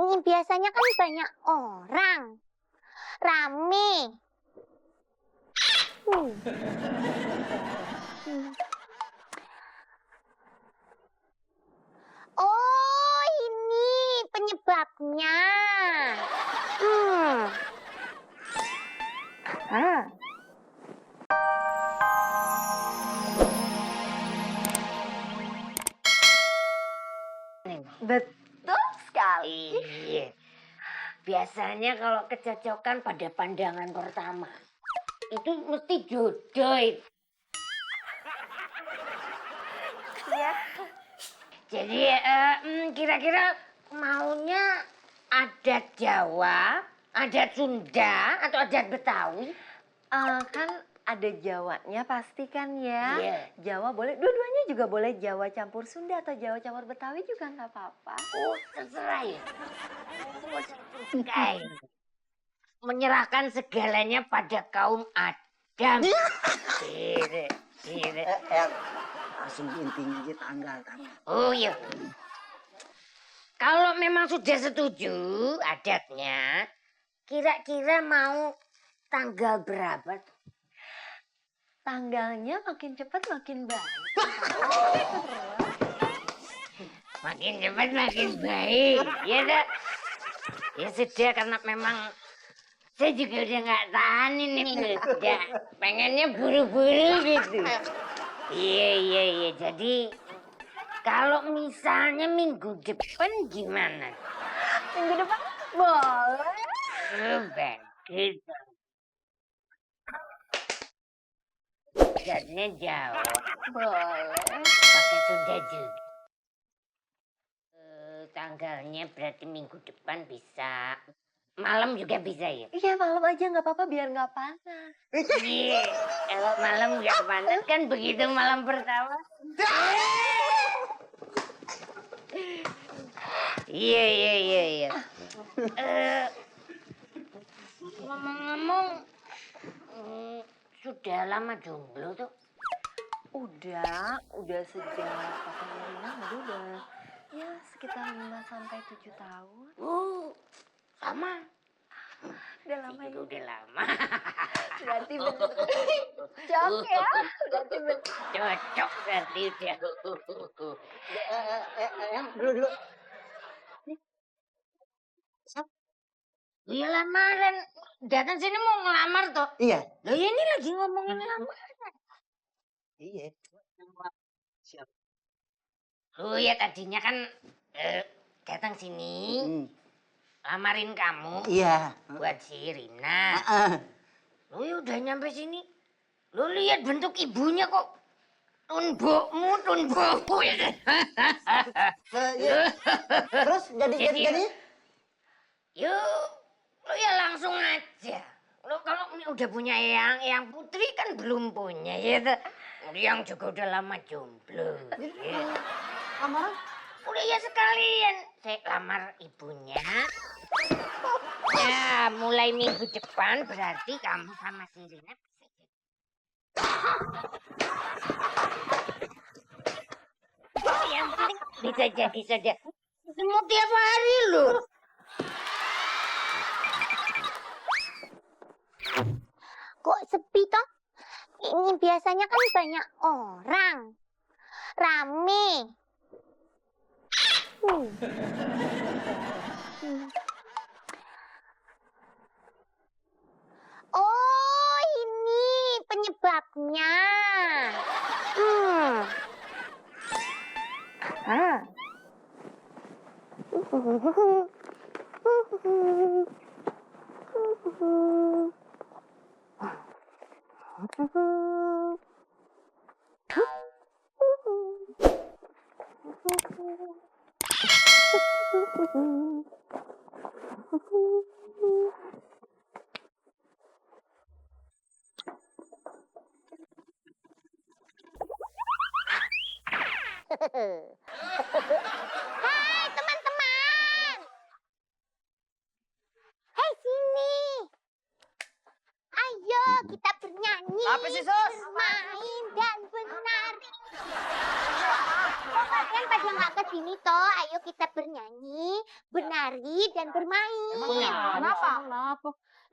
Ini biasanya kan banyak orang. Rame. Oh, ini penyebabnya. Betul sekali. Iya. Biasanya kalau kecocokan pada pandangan pertama itu mesti jodoh. Ya. Jadi kira-kira maunya adat Jawa, adat Sunda, atau adat Betawi? Kan ada Jawanya pasti kan ya. Iya. Jawa boleh, dua-duanya juga boleh. Jawa campur Sunda atau Jawa campur Betawi juga nggak apa-apa. Oh, terserah ya. Oh, terserah. Menyerahkan segalanya pada kaum Adam. Iya. Langsung intinya tanggal. Oh iya. Kalau memang sudah setuju adatnya, kira-kira mau tanggal berapa? Tanggalnya makin cepat makin baik. Makin cepat makin baik, ya dah. Ya sudah, karena memang saya juga udah nggak tahan ini, udah pengennya buru-buru gitu. Iya. Jadi kalau misalnya minggu depan gimana? Minggu depan boleh. Bagus. Adatnya Jawa, Boleh. pakai Sunda juga. Tanggalnya berarti minggu depan bisa. Malam juga bisa ya? Iya malam aja nggak apa-apa biar nggak panas. Iya, kalau malam nggak panas kan begitu malam pertama. Iya. Ngomong-ngomong, sudah lama jomblo tuh? Udah sejak papanya Rina udah ya sekitar 5-7 tahun. Sama. Udah lama ya. Udah lama. Berarti bener cocok ya. Berarti bener. Cocok berarti udah. Dulu. Iya lamaran. Datang sini mau ngelamar toh. Iya. Loh ini lagi ngomongin lamaran. Iya. Siap. Oh ya tadinya kan datang sini. Lamarin kamu. Iya. Buat si Rina. Lo ya udah nyampe sini. Lo lihat bentuk ibunya kok. Tunbokmu. Terus jadi? Yuk, lo ya langsung aja. Lo kalau udah punya yang putri kan belum punya ya. Yang juga udah lama jomblo. Ya. Lamaran? Udah ya sekalian. Saya lamar ibunya. Ya, mulai minggu depan berarti kamu sama si Rina bisa jadi. Yang penting bisa jadi. Mau tiap hari loh. Kok sepi toh? Ini biasanya kan banyak orang. Rame. Oh, ini penyebabnya. Hai teman-teman. Hei sini. Ayo kita bernyanyi, Apa sih, Sos? bermain dan bernari. Kok kalian pada nggak ke sini toh? Ayo kita bernyanyi, bernari, dan bermain. Kenapa?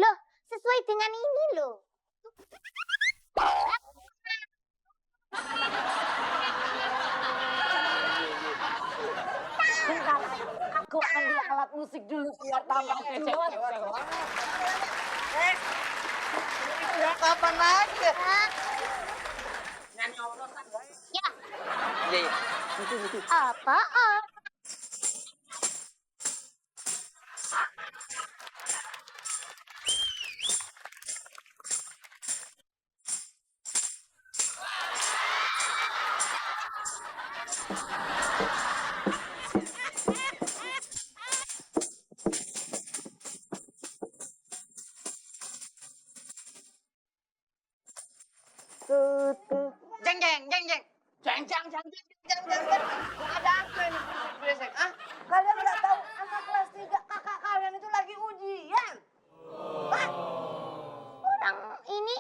Loh, sesuai dengan ini loh. Aku ambil alat musik dulu biar tambah kece. Kapan lagi? Ya, Iya. apaan? Jeng jeng jeng jeng. Jeng jeng jeng jeng jeng jeng jeng. Ada apa ini berisik? Ah? Kalian nggak tahu anak kelas 3 kakak kalian itu lagi ujian. Orang ini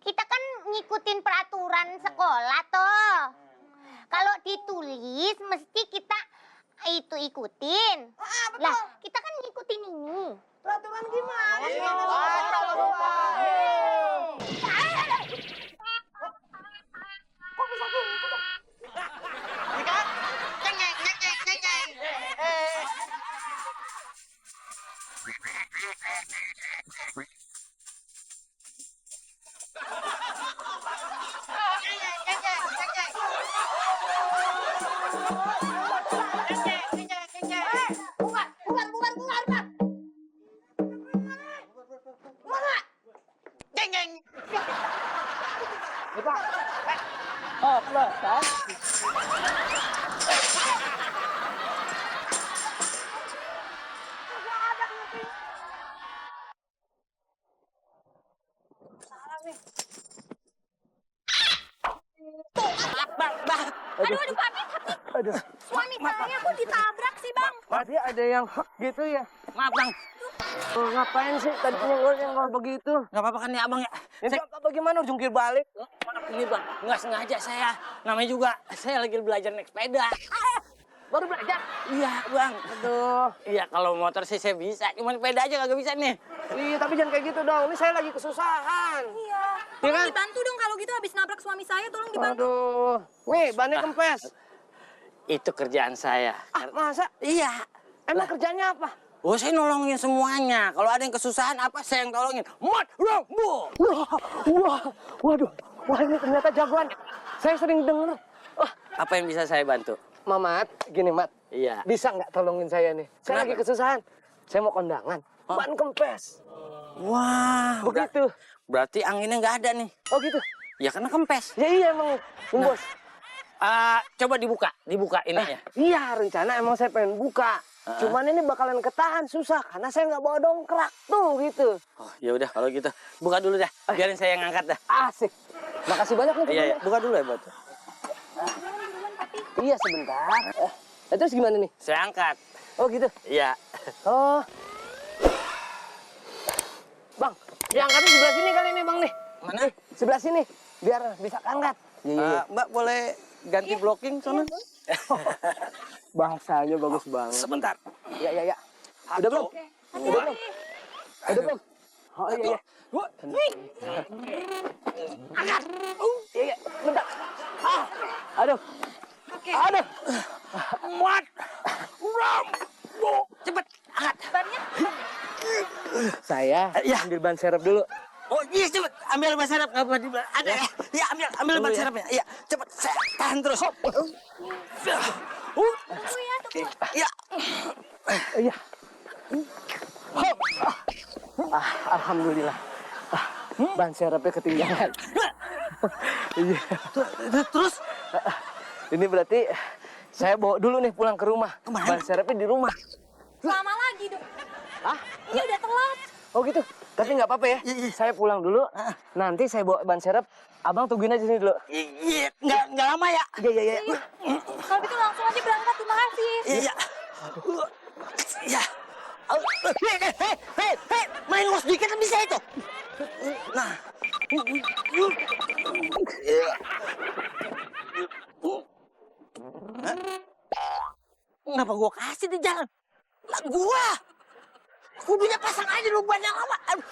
kita kan ngikutin peraturan sekolah toh. Kalau ditulis mesti kita itu ikutin. Lah, kita kan ngikutin ini. Peraturan gimana? Kok bisa gitu? Jeng jeng jeng jeng jeng jeng. Aduh, Papi. Aduh, Suami saya kok ditabrak sih, Bang? tadi ada yang gitu ya. Maaf, Bang. Oh, ngapain sih tadi nyenggol begitu? Gak apa-apa kan ya abang ya? Ini apa gimana jungkir balik? Ini bang, nggak sengaja saya. Namanya juga saya lagi belajar naik sepeda. Baru belajar? Iya bang. Aduh. Iya kalau motor sih saya bisa, cuma sepeda aja kagak bisa nih. Iya, tapi jangan kayak gitu dong. Ini saya lagi kesusahan. Iya. Iya Tolong kan? dibantu dong kalau gitu habis nabrak suami saya, tolong dibantu. Aduh. Nih, bannya kempes. Itu kerjaan saya. Ah, masa? Iya. Emang kerjanya apa? Oh saya nolongin semuanya. Kalau ada yang kesusahan apa saya yang tolongin. Mat, rambo. Waduh. Wah, ini ternyata jagoan. Saya sering denger. Wah, Apa yang bisa saya bantu? Mamat, gini, Mat. Iya. Bisa nggak tolongin saya nih? Saya Kenapa? lagi kesusahan. Saya mau kondangan. Oh. Ban kempes. Wah. Begitu. Berarti anginnya nggak ada nih. Oh gitu? Ya karena kempes. Ya iya emang, Bos. Coba dibuka ininya. Iya, rencana emang saya pengen buka. Cuman ini bakalan ketahan susah karena saya nggak bawa dongkrak tuh gitu. Oh ya udah kalau gitu buka dulu dah. Biarin saya yang ngangkat dah. Asik. Makasih banyak nih. Iya, iya. temennya. Buka dulu ya buat. Iya sebentar. Terus gimana nih? Saya angkat. Oh gitu. Iya. Oh. Bang, diangkatnya sebelah sini kali ini Bang nih. Mana? Sebelah sini biar bisa angkat. Mbak boleh ganti blocking sana? Bahasanya bagus banget. Sebentar. Ya. Udah belum? Udah belum? Udah belum? Oh iya. Angkat. Iya. Bentar. Aduh. Aduh. Mat. Rambo. Cepet angkat. Saya ambil ban serep dulu. Oh iya cepet ambil ban serep apa di ada ya? Iya ambil ban serepnya. Iya cepet saya tahan terus. Iya. Iya. Hop. Alhamdulillah. Ban serepnya ketinggalan. Iya. Terus Ini berarti saya bawa dulu nih pulang ke rumah. Kemana? Ban serepnya di rumah. Lama lagi dong. Ah? Ini udah telat. Oh gitu. Tapi nggak apa-apa ya. Iya. Saya pulang dulu. Nanti saya bawa ban serep. Abang tungguin aja sini dulu. iya nggak lama ya. Iya. Kalau gitu langsung aja berangkat, terima kasih. Iya. Iya. Hei, main los dikit kan bisa itu. Nah. Kenapa gua kasih di jalan? Lah gua kudunya pasang aja lu ban yang lama. Aduh.